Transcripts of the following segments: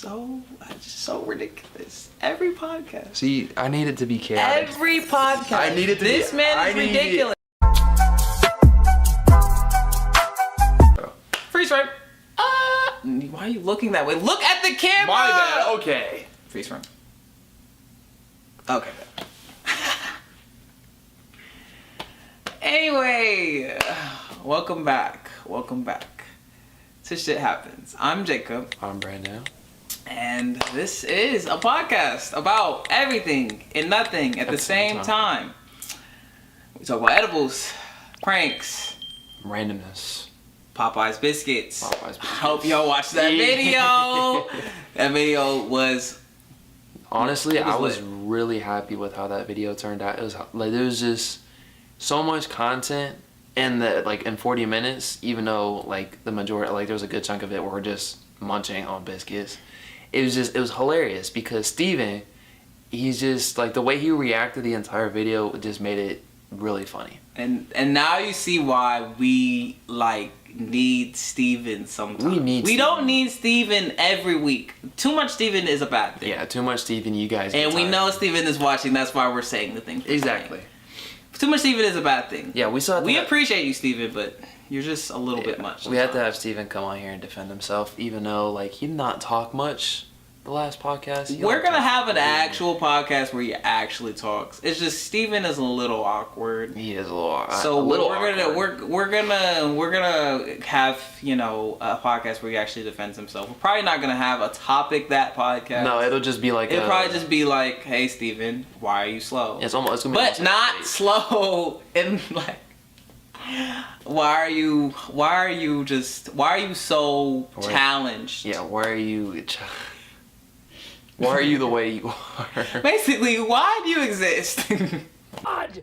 so ridiculous. Every podcast. See, I need it to be chaotic. Every podcast. I need it to this be, man is ridiculous. Freeze frame. Why are you looking that way? Look at the camera. My bad. Okay. Freeze frame. Okay. Anyway, welcome back to Shit Happens. I'm Jaycup. I'm Brendon. And this is a podcast about everything and nothing at the same time. We talk about edibles, pranks, randomness, Popeye's biscuits. I hope y'all watched that video. That video was... Honestly, I was really happy with how that video turned out. It was like, there was just so much content in 40 minutes, even though like the majority, like there was a good chunk of it where we're just munching on biscuits. It was hilarious because Steven, he's just like, the way he reacted the entire video just made it really funny. And now you see why we need Steven sometimes. We don't need Steven every week. Too much Steven is a bad thing. Yeah, too much Steven, you guys. And we know Steven is watching. That's why we're saying the things. Exactly. Too much Steven is a bad thing. Yeah, we appreciate you, Steven, but you're just a little bit much. We had to have Steven come on here and defend himself, even though like he did not talk much the last podcast. We're gonna have an actual podcast where he actually talks. It's just Steven is a little awkward. He is a little awkward. So we're gonna have, you know, a podcast where he actually defends himself. We're probably not gonna have a topic that podcast. No, it'll just be like probably just be like, hey Steven, why are you slow? It's gonna be but not slow in like, why are you so challenged? Yeah, why are you the way you are? Basically, why do you exist? God!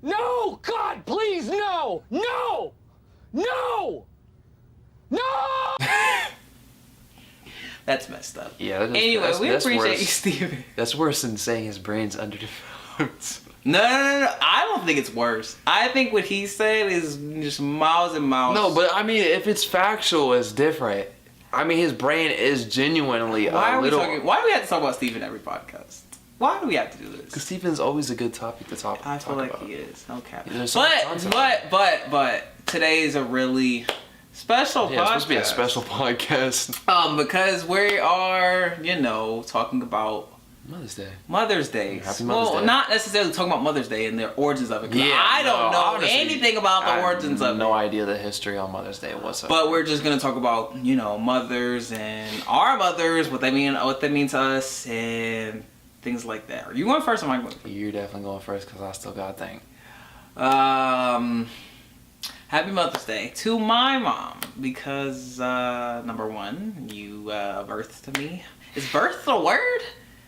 No! God, please, no! No! No! No! That's messed up. Yeah. Anyway, we appreciate you, Steven. That's worse than saying his brain's underdeveloped. No. I don't think it's worse. I think what he said is just miles and miles. No, but I mean, if it's factual, it's different. I mean, his brain is genuinely why do we have to talk about Steven every podcast? Why do we have to do this? Because Steven's always a good topic to talk about. I feel like he is. Okay. But today is a really special podcast. It's supposed to be a special podcast. Because we are, you know, talking about Mother's Day. Happy Mother's Day. Well, not necessarily talking about Mother's Day and the origins of it. Yeah, I don't know anything about the origins of it. No idea the history on Mother's Day whatsoever. But we're just gonna talk about, you know, mothers and our mothers, what they mean to us, and things like that. Are you going first or am I going first? You're definitely going first because I still got to think. Happy Mother's Day to my mom because number one, you birthed me. Is birth the word?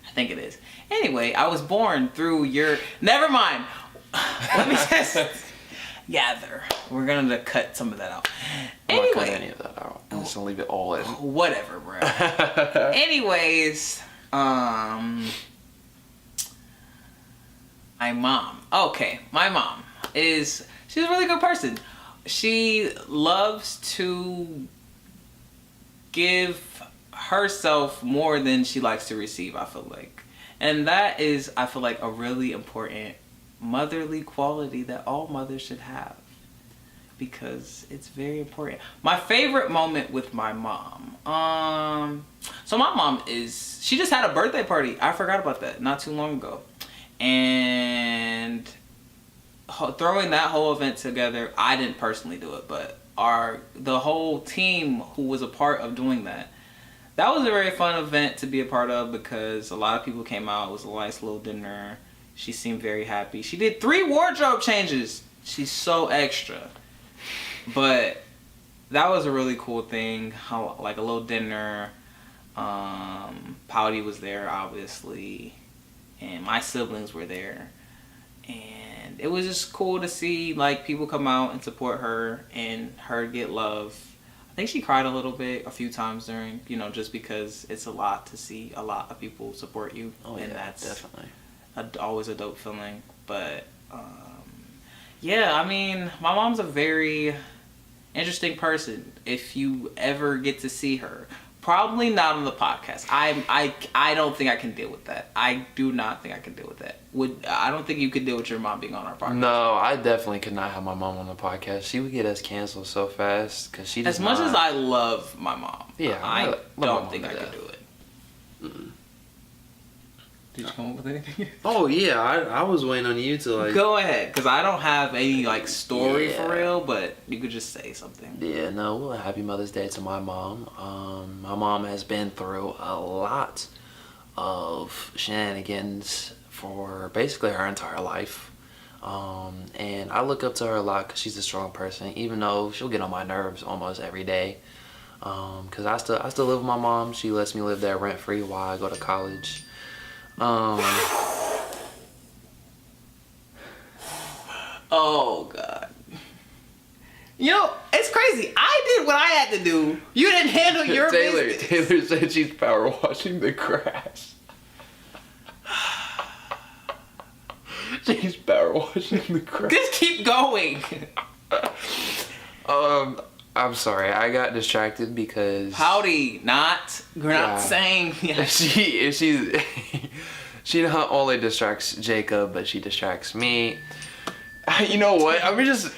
I think it is. Anyway, I was born through your... Never mind. Let me just gather. We're going to cut some of that out. I'm not cutting any of that out. I'm just going to leave it all in. Whatever, bro. Anyways, my mom. Okay, my mom she's a really good person. She loves to give herself more than she likes to receive, I feel like. And that is, I feel like, a really important motherly quality that all mothers should have. Because it's very important. My favorite moment with my mom. So my mom she just had a birthday party. I forgot about that not too long ago. And throwing that whole event together, I didn't personally do it, but the whole team who was a part of doing that was a very fun event to be a part of because a lot of people came out. It was a nice little dinner. She seemed very happy. She did 3 wardrobe changes. She's so extra. But that was a really cool thing. Like a little dinner. Pouty was there, obviously. And my siblings were there. And it was just cool to see like people come out and support her and her get love. I think she cried a little bit a few times during, you know, just because it's a lot to see a lot of people support you. Oh, and yeah, that's definitely always a dope feeling. But yeah, I mean, my mom's a very interesting person if you ever get to see her. Probably not on the podcast. I don't think I can deal with that. I do not think I can deal with that. I don't think you could deal with your mom being on our podcast. No, I definitely could not have my mom on the podcast. She would get us canceled so fast because she does as much as I love my mom. Yeah, I don't think I to could death. do it. Did you come up with anything? Oh yeah, I was waiting on you to like. Go ahead, because I don't have any like story for real, but you could just say something. Yeah, no, well, happy Mother's Day to my mom. My mom has been through a lot of shenanigans for basically her entire life. And I look up to her a lot because she's a strong person, even though she'll get on my nerves almost every day. Because I still live with my mom. She lets me live there rent free while I go to college. Oh God. You know, it's crazy. I did what I had to do. You didn't handle your business. Taylor said she's power washing the grass. She's power washing the grass. Just keep going. I'm sorry, I got distracted because Howdy, we're not saying. She not only distracts Jaycup, but she distracts me. You know what? I mean, just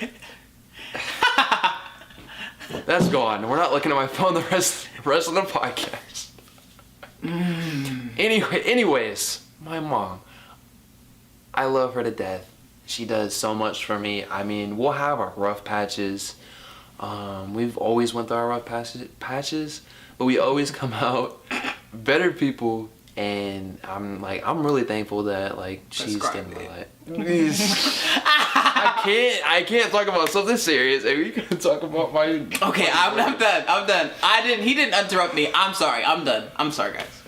that's gone. We're not looking at my phone the rest of the podcast. Anyways, my mom. I love her to death. She does so much for me. I mean, we'll have our rough patches. We've always went through our rough patches, but we always come out better people. And I'm really thankful that like she's getting my life. I can't talk about something serious. Are you gonna talk about my? Okay, I'm done. He didn't interrupt me. I'm sorry. I'm done. I'm sorry, guys.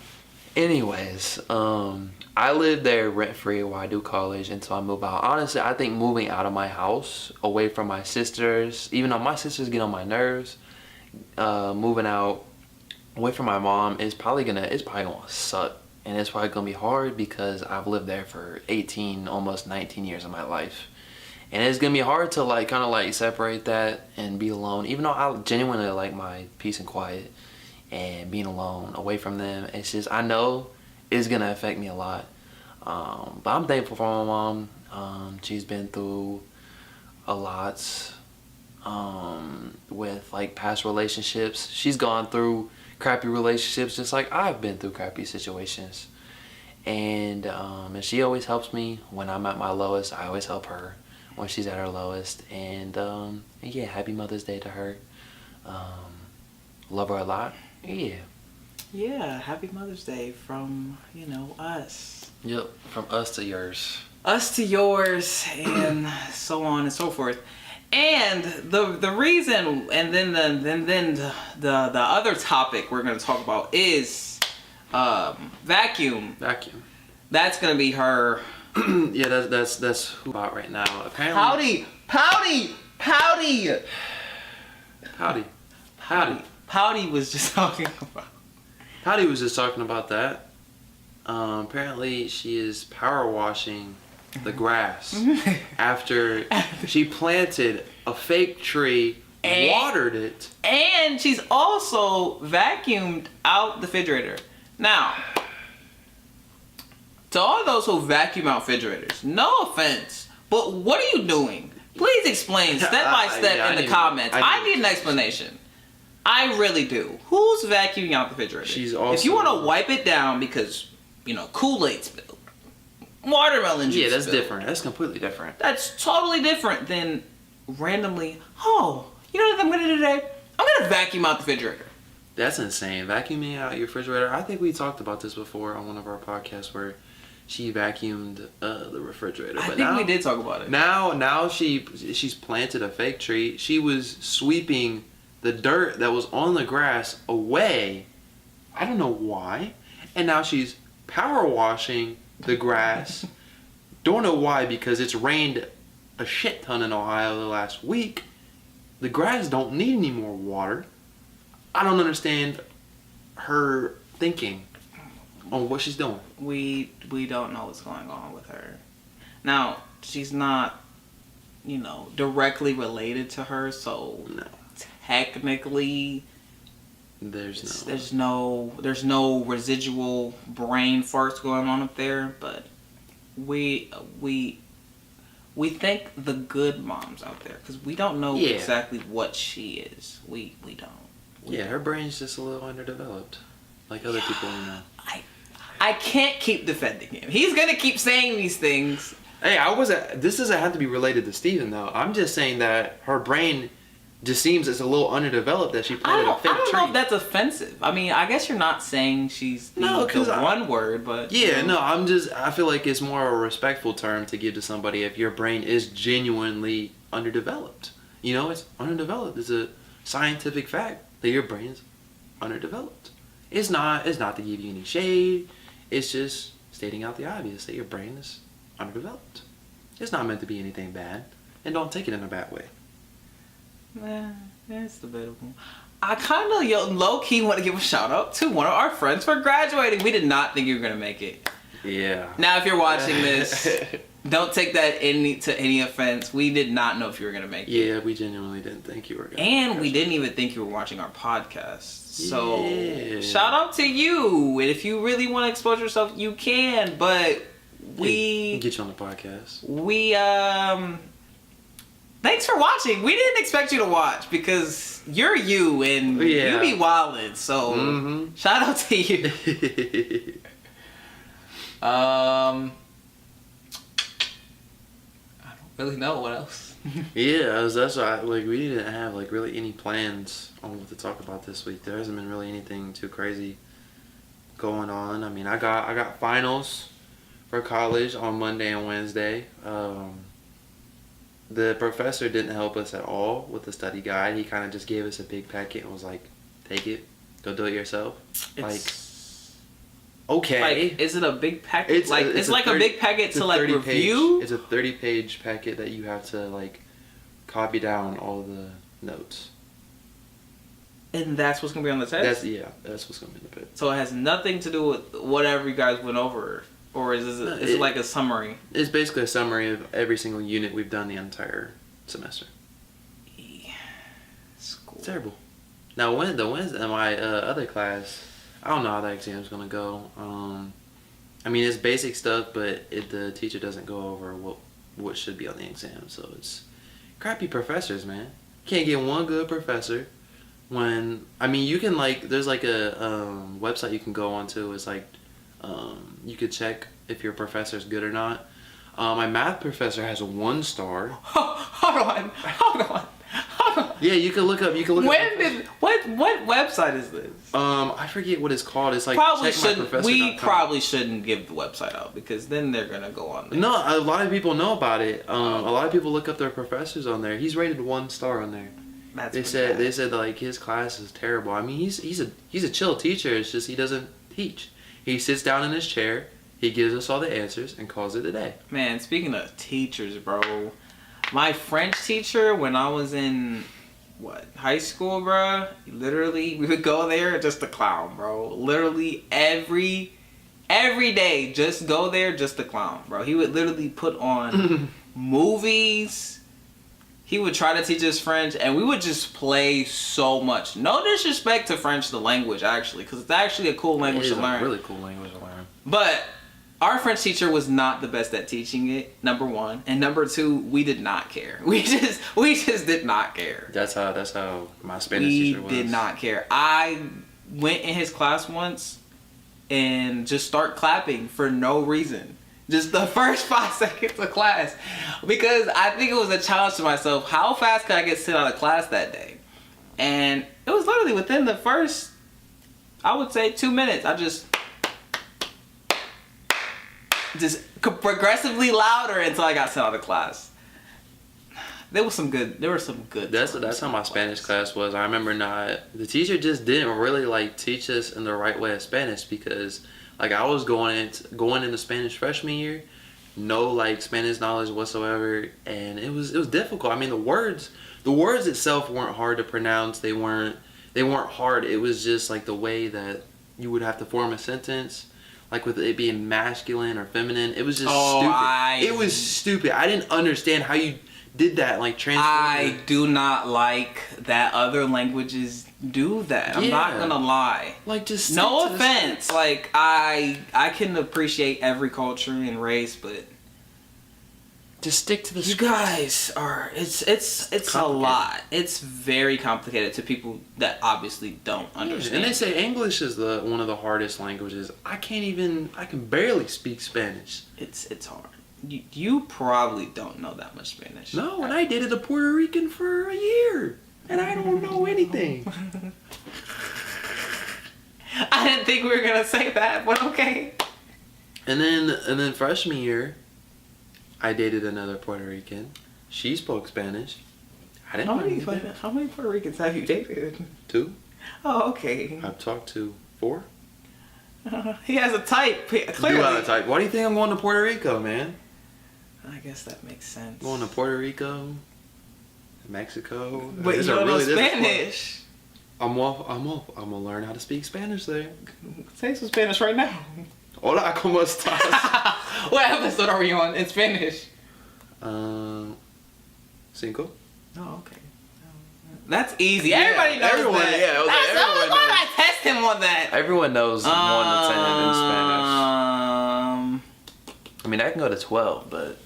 Anyways, I live there rent free while I do college until I move out. Honestly, I think moving out of my house, away from my sisters, even though my sisters get on my nerves, moving out away from my mom it's probably gonna suck, and it's probably gonna be hard because I've lived there for 18, almost 19 years of my life, and it's gonna be hard to like kind of like separate that and be alone. Even though I genuinely like my peace and quiet and being alone away from them, it's just I know it's gonna affect me a lot. But I'm thankful for my mom. She's been through a lot with like past relationships. She's gone through crappy relationships just like I've been through crappy situations, and she always helps me when I'm at my lowest. I always help her when she's at her lowest, and yeah, happy Mother's Day to her. Love her a lot. Yeah, happy Mother's Day from us. Yep, from us to yours, us to yours, and so on and so forth. And the reason, and then the other topic we're going to talk about is vacuum. That's going to be her. Yeah, that's who about right now. Apparently. Pouty was just talking about. Pouty was just talking about that. Apparently, she is power washing the grass after she planted a fake tree, watered it, and she's also vacuumed out the refrigerator. Now, to all those who vacuum out refrigerators, no offense, but what are you doing? Please explain step by step in the comments. I need an explanation. I really do. Who's vacuuming out the refrigerator? She's also. If you want to wipe it down because Kool-Aid spilled, watermelon juice. Yeah, that's spilled, different. That's completely different. That's totally different than randomly. Oh, you know what I'm gonna do today? I'm gonna vacuum out the refrigerator. That's insane. Vacuuming out your refrigerator. I think we talked about this before on one of our podcasts where she vacuumed the refrigerator. I think we did talk about it. Now she's planted a fake tree. She was sweeping the dirt that was on the grass away. I don't know why. And now she's power washing the grass. Don't know why, because it's rained a shit ton in Ohio the last week. The grass don't need any more water. I don't understand her thinking on what she's doing. We don't know what's going on with her. Now, she's not, directly related to her, so technically There's no residual brain farts going on up there, but we thank the good moms out there because we don't know exactly what she is. We don't. Her brain's just a little underdeveloped, like other people we know. I can't keep defending him. He's gonna keep saying these things. Hey, this doesn't have to be related to Steven though. I'm just saying that her brain just seems it's a little underdeveloped that she planted a fake tree. I don't know if that's offensive. I mean, I guess you're not saying she's the one word, but... Yeah, no, I feel like it's more a respectful term to give to somebody if your brain is genuinely underdeveloped. You know, it's underdeveloped. It's a scientific fact that your brain is underdeveloped. It's not to give you any shade. It's just stating out the obvious that your brain is underdeveloped. It's not meant to be anything bad, and don't take it in a bad way. It's debatable. I kind of low-key want to give a shout-out to one of our friends for graduating. We did not think you were going to make it. Yeah. Now, if you're watching this, don't take that to any offense. We did not know if you were going to make it. Yeah, we genuinely didn't think you were going to. And we didn't even think you were watching our podcast. So, shout out to you. And if you really want to expose yourself, you can. But we... get you on the podcast. Thanks for watching. We didn't expect you to watch because you're you and you be wildin'. So shout out to you. I don't really know what else. That's why we didn't have really any plans on what to talk about this week. There hasn't been really anything too crazy going on. I mean, I got finals for college on Monday and Wednesday. The professor didn't help us at all with the study guide. He kind of just gave us a big packet and was like, take it, go do it yourself. Okay. Is it a big packet? It's like a big packet to review? It's a 30-page packet that you have to copy down all the notes. And that's what's going to be on the test? That's what's going to be in the paper. So it has nothing to do with whatever you guys went over? Or is it like a summary? It's basically a summary of every single unit we've done the entire semester. It's cool. It's terrible. Now, Wednesday, my other class, I don't know how that exam's going to go. I mean, it's basic stuff, but the teacher doesn't go over what should be on the exam. So it's crappy professors, man. Can't get one good professor. You can there's a website you can go onto. It's you could check if your professor's good or not. My math professor has a 1 star. Hold on. Yeah, you can look up. What website is this? I forget what it's called. It's probably shouldn't give the website out because then they're gonna go on there. No, a lot of people know about it. A lot of people look up their professors on there. He's rated 1 star on there. They said his class is terrible. I mean, he's a chill teacher. It's just he doesn't teach. He sits down in his chair, he gives us all the answers, and calls it a day. Man, speaking of teachers, bro, my French teacher, when I was in, high school, bro, literally, we would go there just to clown, bro. Literally every day, just go there just to clown, bro. He would literally put on movies. He would try to teach us French, and we would just play so much. No disrespect to French, the language, actually, because it's actually a cool language to learn. It's a really cool language to learn. But our French teacher was not the best at teaching it, number 1. And number 2, we did not care. We just did not care. That's how my Spanish teacher was. We did not care. I went in his class once and just start clapping for no reason. Just the first 5 seconds of class. Because I think it was a challenge to myself. How fast could I get sent out of class that day? And it was literally within the first, I would say, 2 minutes. I just progressively louder until I got sent out of class. There were some good. That's how my Spanish class was. I remember the teacher just didn't really teach us in the right way of Spanish because I was going into Spanish freshman year, no Spanish knowledge whatsoever, and it was difficult. I mean, the words itself weren't hard to pronounce. They weren't hard. It was just the way that you would have to form a sentence, with it being masculine or feminine. It was just stupid. It was stupid. I didn't understand how you did that, like transfer. I do not like that other languages do that. I'm not Yeah. gonna lie. Like, just No stick to the offense. script. Like I can appreciate every culture and race, but Just stick to the you script. guys are it's a Complicated. lot. It's very complicated to people that obviously don't understand. And they say English is one of the hardest languages. I can barely speak Spanish. It's hard. You probably don't know that much Spanish. No, and I dated a Puerto Rican for a year, and I don't know anything. I didn't think we were gonna say that, but okay. And then freshman year, I dated another Puerto Rican. She spoke Spanish. I didn't know anything. How many Puerto Ricans have you dated? 2. Oh, okay. I've talked to 4. He has a type, clearly. You got a type. Why do you think I'm going to Puerto Rico, man? I guess that makes sense. Going to Puerto Rico, Mexico. But you Is it don't know really this Spanish. I'm gonna learn how to speak Spanish there. Say some Spanish right now. Hola, ¿cómo estás? What episode are we on in Spanish? 5. Oh, okay. That's easy. Yeah, Everybody knows everyone- that. yeah, I was like, That's everyone why knows. I test him on that. Everyone knows 1 to 10 in Spanish. I mean, I can go to 12, but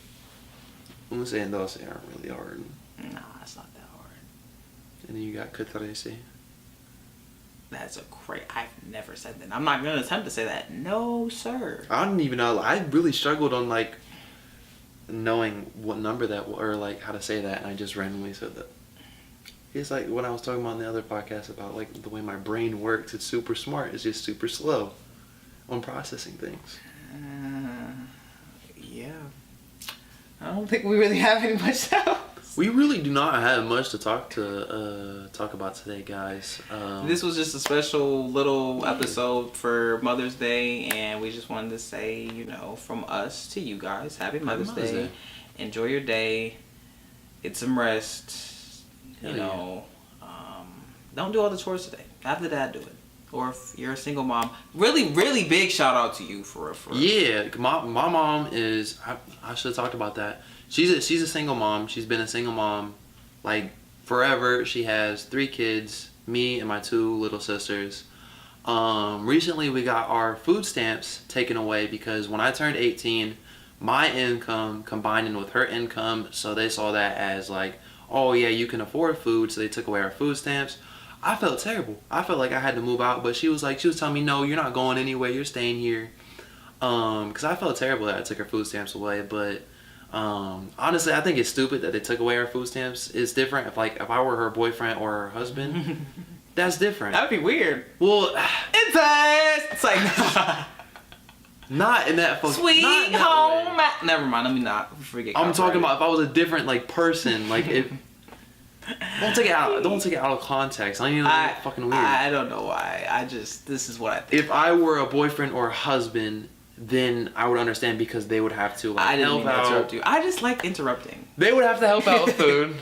I'm saying those aren't really hard. Nah, it's not that hard. And then you got catorce. That's a great. I've never said that. I'm not gonna attempt to say that. No, sir. I don't even know. I really struggled on like knowing what number that or like how to say that, and I just randomly said that. It's like when I was talking about in the other podcast about like the way my brain works. It's super smart. It's just super slow on processing things. Yeah. I don't think we really have any much else. We really do not have much to talk about today, guys. This was just a special little episode for Mother's Day, and we just wanted to say, from us to you guys, Happy Mother's Day. Enjoy your day. Get some rest. Don't do all the chores today. Have the dad do it. Or if you're a single mom, really, really big shout out to you for Yeah, my mom is. I should have talked about that. She's a single mom. She's been a single mom like forever. She has 3 kids, me and my 2 little sisters. Recently we got our food stamps taken away because when I turned 18, my income combined with her income, so they saw that as like, oh yeah, you can afford food, so they took away our food stamps. I felt terrible. I felt like I had to move out, but she was telling me, no, you're not going anywhere, you're staying here. Because I felt terrible that I took her food stamps away, but honestly, I think it's stupid that they took away our food stamps. It's different if I were her boyfriend or her husband. That's different. That'd be weird. Well, It's like not in that fucking sweet not in that home. way. Never mind. Let me not forget. I'm talking about if I was a different person, like if. Don't take it out of context. I mean, it's fucking weird. I don't know why. This is what I think. If I were a boyfriend or a husband, then I would understand because they would have to I didn't help mean to out. interrupt you. I just like interrupting. They would have to help out with food,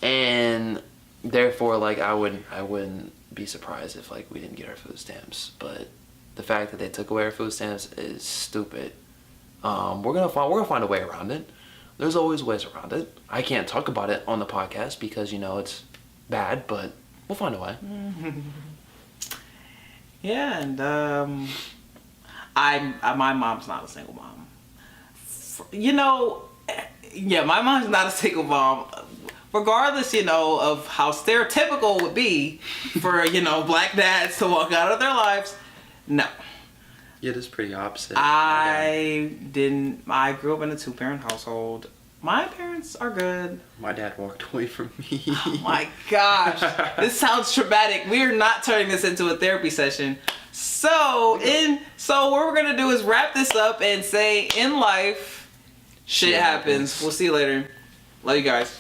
and therefore, I wouldn't be surprised if we didn't get our food stamps. But the fact that they took away our food stamps is stupid. We're gonna find a way around it. There's always ways around it. I can't talk about it on the podcast because it's bad, but we'll find a way. Yeah, and my mom's not a single mom. Yeah, my mom's not a single mom. Regardless, of how stereotypical it would be for black dads to walk out of their lives. No. Yeah, that's pretty opposite. I grew up in a 2-parent household. My parents are good. My dad walked away from me. Oh my gosh. This sounds traumatic. We are not turning this into a therapy session. So what we're gonna do is wrap this up and say in life, shit happens. We'll see you later. Love you guys.